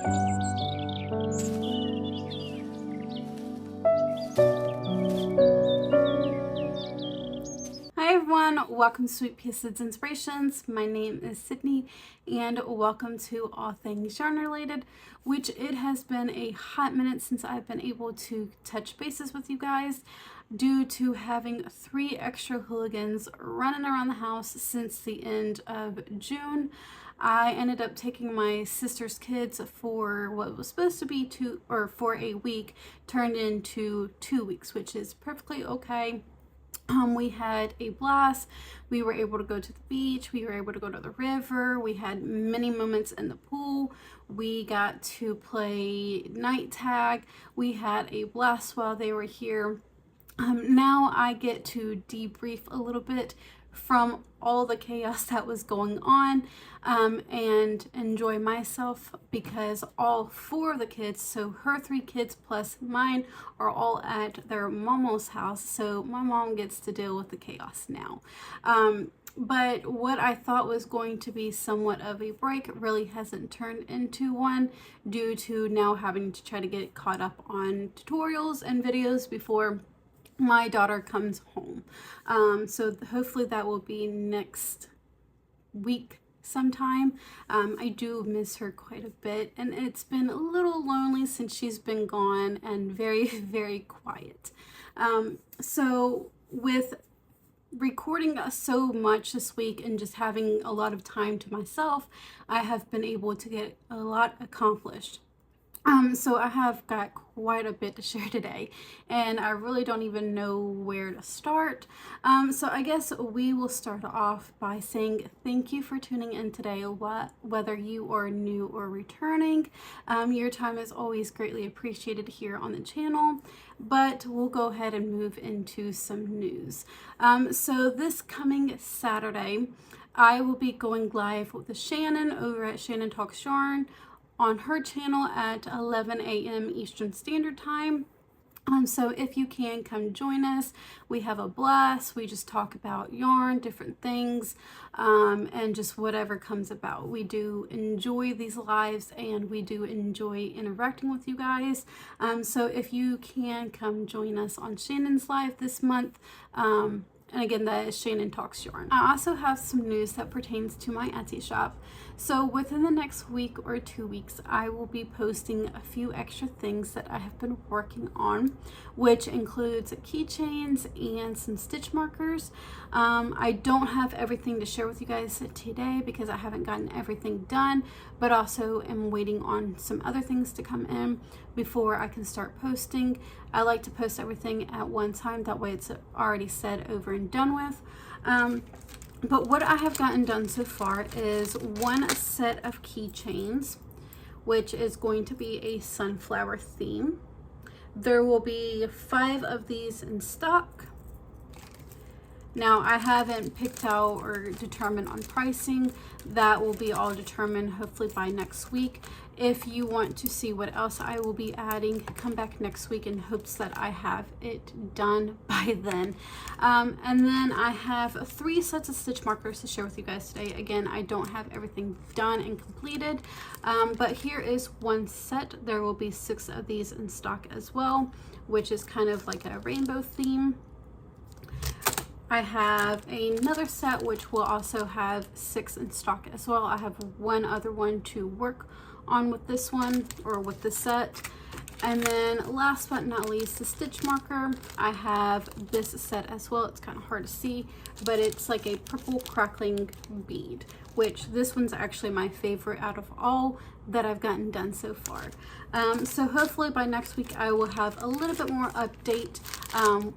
Welcome to Sweetpea Inspirations. My name is Sydney and welcome to All Things Yarn Related, which it has been a hot minute since I've been able to touch bases with you guys due to having 3 extra hooligans running around the house since the end of June. I ended up taking my sister's kids for what was supposed to be for a week turned into 2 weeks, which is perfectly okay. We had a blast. We were able to go to the beach. We were able to go to the river. We had many moments in the pool. We got to play night tag. We had a blast while they were here. Now I get to debrief a little bit from all the chaos that was going on and enjoy myself, because all 4 of the kids, so her 3 kids plus mine, are all at their mama's house, so my mom gets to deal with the chaos now. But what I thought was going to be somewhat of a break really hasn't turned into one, due to now having to try to get caught up on tutorials and videos before my daughter comes home. So hopefully that will be next week sometime. I do miss her quite a bit, and it's been a little lonely since she's been gone and very, very quiet. So with recording so much this week and just having a lot of time to myself, I have been able to get a lot accomplished. So I have got quite a bit to share today, and I really don't even know where to start. So I guess we will start off by saying thank you for tuning in today, whether you are new or returning. Your time is always greatly appreciated here on the channel, but we'll go ahead and move into some news. So this coming Saturday, I will be going live with Shannon over at Shannon Talks Yarn on her channel at 11 a.m. Eastern Standard Time. So if you can, come join us. We have a blast. We just talk about yarn, different things, and just whatever comes about. We do enjoy these lives, and we do enjoy interacting with you guys. So if you can, come join us on Shannon's live this month. And again, that is Shannon Talks Yarn. I also have some news that pertains to my Etsy shop. So within the next week or 2 weeks, I will be posting a few extra things that I have been working on, which includes keychains and some stitch markers. I don't have everything to share with you guys today because I haven't gotten everything done, but also am waiting on some other things to come in before I can start posting. I like to post everything at one time, that way it's already said, over and done with. But what I have gotten done so far is 1 set of keychains, which is going to be a sunflower theme. There will be 5 of these in stock. Now, I haven't picked out or determined on pricing. That will be all determined hopefully by next week. If you want to see what else I will be adding, come back next week in hopes that I have it done by then. And then I have 3 sets of stitch markers to share with you guys today. Again, I don't have everything done and completed, but here is 1 set. There will be 6 of these in stock as well, which is kind of like a rainbow theme. I have another set which will also have 6 in stock as well. I have 1 other one to work on with this one, or with this set. And then last but not least, the stitch marker. I have this set as well. It's kind of hard to see, but it's like a purple crackling bead, which this one's actually my favorite out of all that I've gotten done so far. So hopefully by next week I will have a little bit more update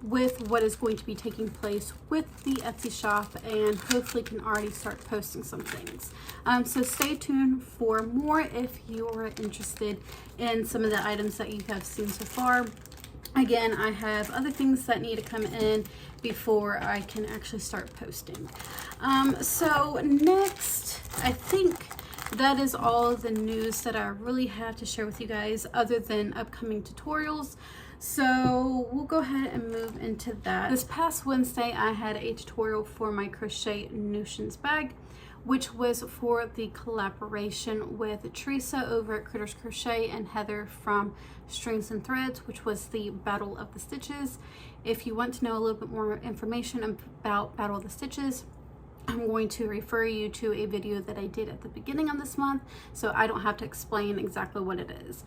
with what is going to be taking place with the Etsy shop, and hopefully can already start posting some things. So stay tuned for more if you're interested in some of the items that you have seen so far. Again, I have other things that need to come in before I can actually start posting. So next, I think that is all the news that I really have to share with you guys, other than upcoming tutorials. So we'll go ahead and move into that. This past Wednesday, I had a tutorial for my Crochet Notions bag, which was for the collaboration with Teresa over at Critters Crochet and Heather from Strings and Threads, which was the Battle of the Stitches. If you want to know a little bit more information about Battle of the Stitches, I'm going to refer you to a video that I did at the beginning of this month, so I don't have to explain exactly what it is.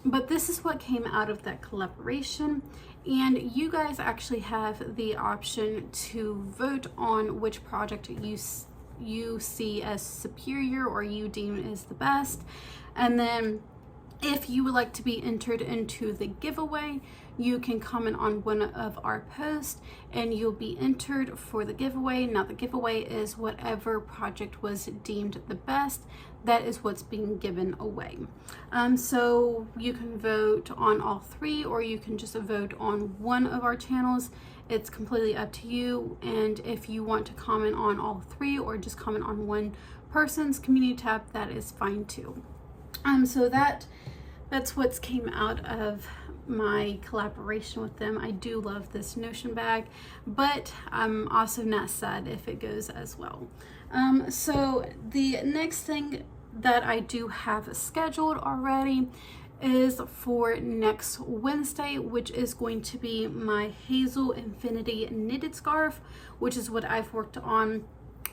But this is what came out of that collaboration, and you guys actually have the option to vote on which project you see as superior or you deem is the best. And then if you would like to be entered into the giveaway, you can comment on one of our posts and you'll be entered for the giveaway. Now the giveaway is whatever project was deemed the best. That is what's being given away. So you can vote on all three, or you can just vote on one of our channels. It's completely up to you. And if you want to comment on all three or just comment on one person's community tab, that is fine too. So that's what's came out of my collaboration with them. I do love this Notion bag, but I'm also not sad if it goes as well. So the next thing that I do have scheduled already is for next Wednesday, which is going to be my Hazel Infinity knitted scarf, which is what I've worked on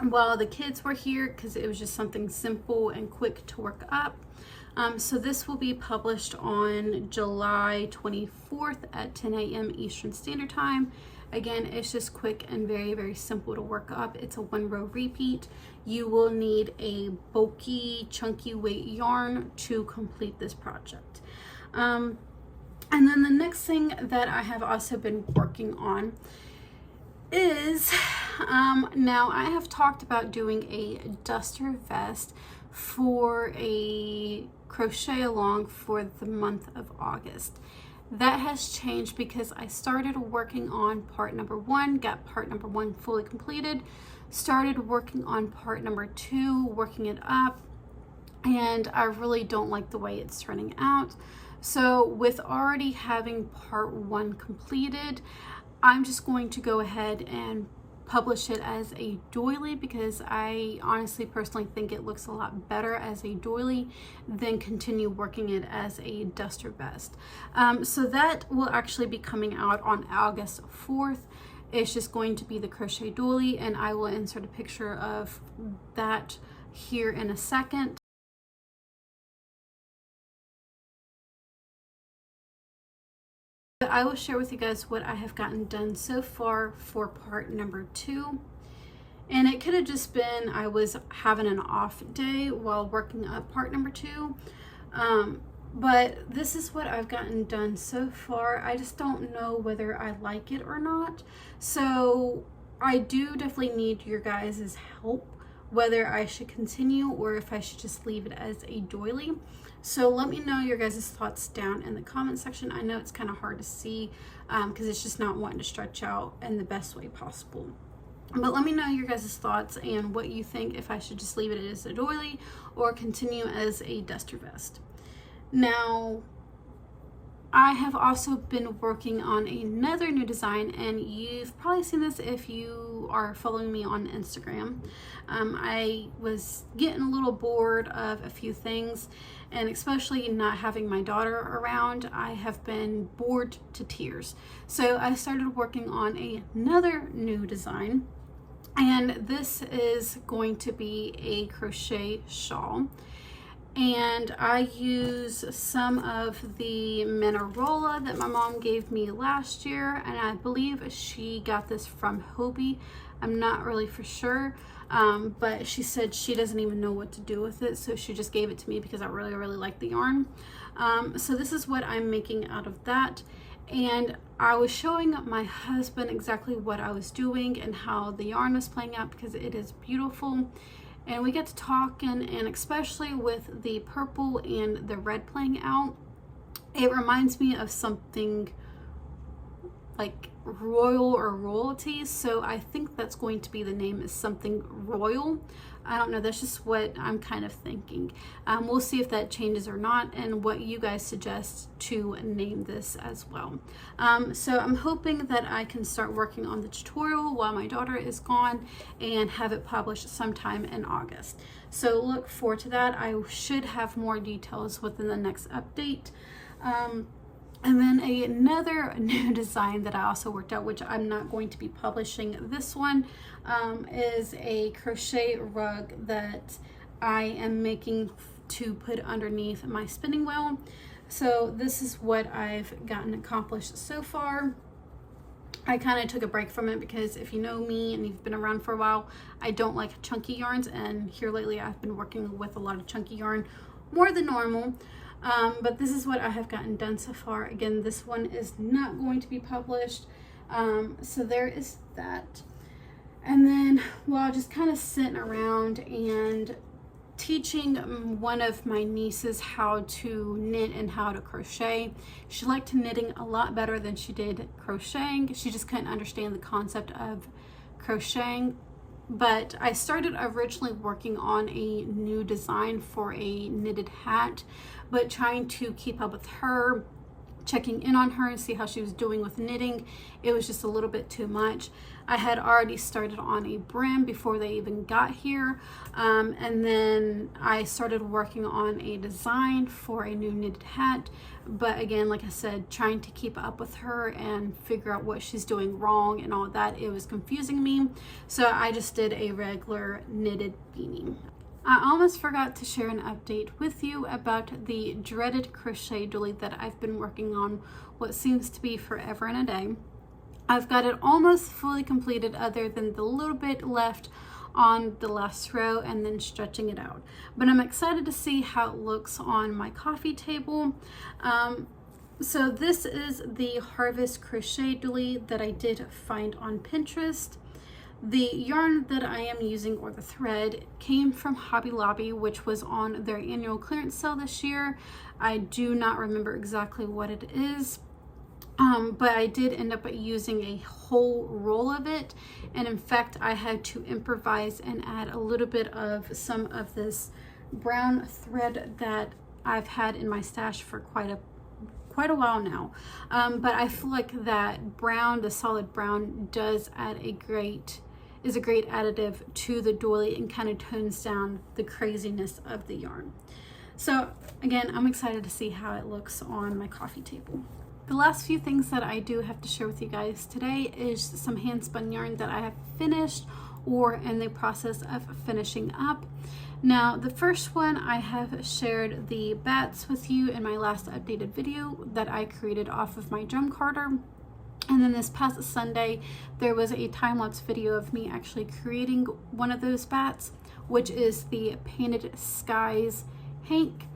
while the kids were here because it was just something simple and quick to work up. So this will be published on July 24th at 10 a.m. Eastern Standard Time. Again, it's just quick and very, very simple to work up. It's a 1-row repeat. You will need a bulky, chunky weight yarn to complete this project. And then the next thing that I have also been working on is, now I have talked about doing a duster vest for a crochet along for the month of August. That has changed because I started working on part number 1, got part number 1 fully completed, started working on part number 2, working it up, and I really don't like the way it's turning out. So with already having part 1 completed, I'm just going to go ahead and publish it as a doily because I honestly personally think it looks a lot better as a doily than continue working it as a duster vest. So that will actually be coming out on August 4th. It's just going to be the crochet doily, and I will insert a picture of that here in a second. But I will share with you guys what I have gotten done so far for part number 2. And it could have just been I was having an off day while working up part number 2. But this is what I've gotten done so far. I just don't know whether I like it or not. So I do definitely need your guys' help, whether I should continue or if I should just leave it as a doily. So let me know your guys' thoughts down in the comment section. I know it's kind of hard to see because it's just not wanting to stretch out in the best way possible. But let me know your guys' thoughts and what you think, if I should just leave it as a doily or continue as a duster vest. Now, I have also been working on another new design, and you've probably seen this if you are following me on Instagram. I was getting a little bored of a few things, and especially not having my daughter around, I have been bored to tears. So I started working on another new design, and this is going to be a crochet shawl. And I use some of the Manarola that my mom gave me last year, and I believe she got this from Hobie. I'm not really for sure, but she said she doesn't even know what to do with it, so she just gave it to me because I really, really like the yarn. So this is what I'm making out of that. And I was showing my husband exactly what I was doing and how the yarn was playing out because it is beautiful. And we get to talking, and especially with the purple and the red playing out, it reminds me of something like royal or royalty. So I think that's going to be the name, is something royal. I don't know, that's just what I'm kind of thinking. We'll see if that changes or not, and what you guys suggest to name this as well. So I'm hoping that I can start working on the tutorial while my daughter is gone and have it published sometime in August. So look forward to that. I should have more details within the next update. And then another new design that I also worked out, which I'm not going to be publishing this one, is a crochet rug that I am making to put underneath my spinning wheel. So this is what I've gotten accomplished so far. I kind of took a break from it because if you know me and you've been around for a while, I don't like chunky yarns, and here lately I've been working with a lot of chunky yarn, more than normal. But this is what I have gotten done so far. Again, this one is not going to be published. So there is that. And then while just kind of sitting around and teaching one of my nieces how to knit and how to crochet. She liked knitting a lot better than she did crocheting. She just couldn't understand the concept of crocheting. But I started originally working on a new design for a knitted hat, but trying to keep up with her, checking in on her and see how she was doing with knitting, it was just a little bit too much. I had already started on a brim before they even got here, and then I started working on a design for a new knitted hat. But again, like I said, trying to keep up with her and figure out what she's doing wrong and all that, it was confusing me. So I just did a regular knitted beanie. I almost forgot to share an update with you about the dreaded crochet doily that I've been working on what seems to be forever and a day. I've got it almost fully completed other than the little bit left on the last row and then stretching it out. But I'm excited to see how it looks on my coffee table. So this is the Harvest Crochet Doily that I did find on Pinterest. The yarn that I am using, or the thread, came from Hobby Lobby, which was on their annual clearance sale this year. I do not remember exactly what it is, but I did end up using a whole roll of it. And in fact, I had to improvise and add a little bit of some of this brown thread that I've had in my stash for quite a while now. But I feel like that brown, the solid brown, does add is a great additive to the doily and kind of tones down the craziness of the yarn. So again, I'm excited to see how it looks on my coffee table. The last few things that I do have to share with you guys today is some hand spun yarn that I have finished or in the process of finishing up. Now, the first one, I have shared the bats with you in my last updated video that I created off of my drum carder. And then this past Sunday, there was a time-lapse video of me actually creating one of those bats, which is the Painted Skies hank.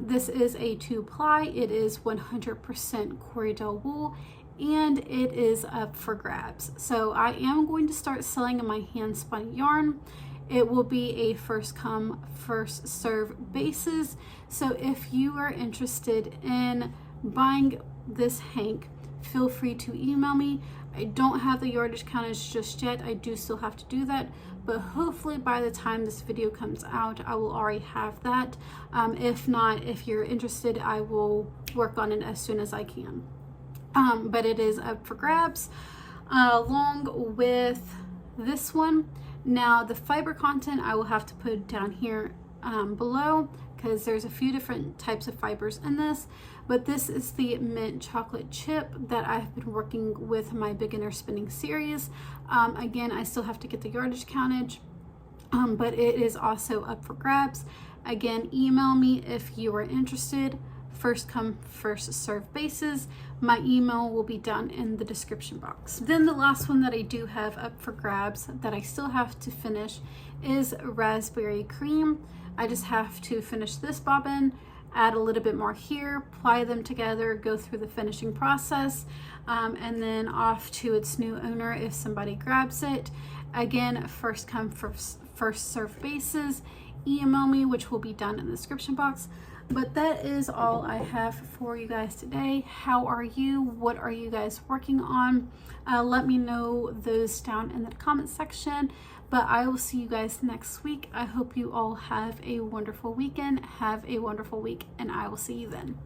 This is a 2-ply. It is 100% Corriedale wool, and it is up for grabs. So I am going to start selling my hand spun yarn. It will be a first come, first serve basis. So if you are interested in buying this hank, feel free to email me. I don't have the yardage countage just yet. I do still have to do that, but hopefully by the time this video comes out, I will already have that. If not, if you're interested, I will work on it as soon as I can. But it is up for grabs, along with this one. Now, the fiber content I will have to put down here below, because there's a few different types of fibers in this, but this is the mint chocolate chip that I've been working with my beginner spinning series. Again, I still have to get the yardage countage, but it is also up for grabs. Again, email me if you are interested. First come, first serve basis. My email will be down in the description box. Then the last one that I do have up for grabs that I still have to finish is Raspberry Cream. I just have to finish this bobbin, add a little bit more here, ply them together, go through the finishing process, and then off to its new owner if somebody grabs it. Again, first come, first serve basis. Email me, which will be down in the description box. But that is all I have for you guys today. How are you? What are you guys working on? Let me know those down in the comment section. But I will see you guys next week. I hope you all have a wonderful weekend. Have a wonderful week, and I will see you then.